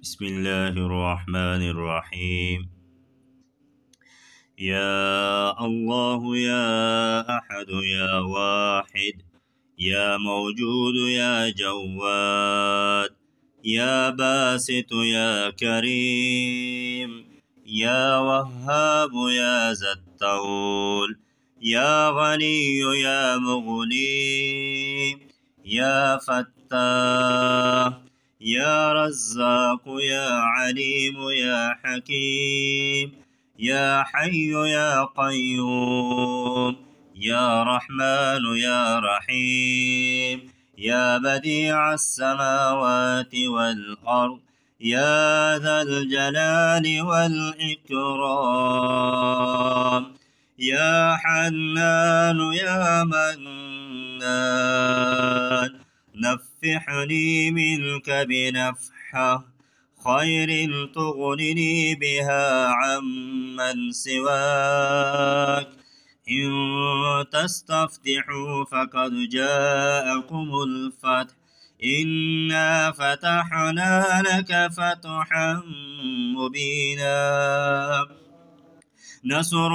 بسم الله الرحمن الرحيم. يا الله يا أحد يا واحد، يا موجود يا جواد، يا باسط يا كريم، يا وهاب يا ذا الطول، يا غني يا مغني، يا فتاح، يا رزاق يا عليم يا حكيم، يا حي يا قيوم، يا رحمن يا رحيم، يا بديع السماوات والأرض، يا ذا الجلال والإكرام، يا حنان يا منان، نفحني منك بنفحة خير تغنني بها عمن سواك. إن تستفتحوا فقد جاءكم الفتح، إنا فتحنا لك فتحا مبينا. نصر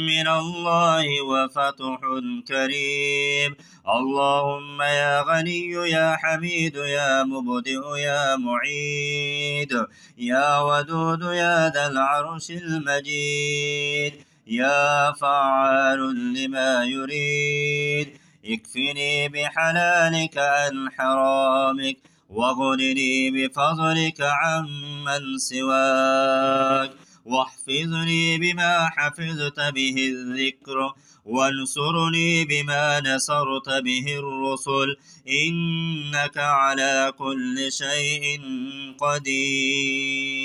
من الله وفتح كريم. اللهم يا غني يا حميد يا مبدئ يا معيد، يا ودود يا ذا العرش المجيد، يا فعال لما يريد. اكفني بحلالك عن حرامك، واغنني بفضلك عمن سواك. واحفظني بما حفظت به الذكر، وانصرني بما نصرت به الرسل، إنك على كل شيء قدير.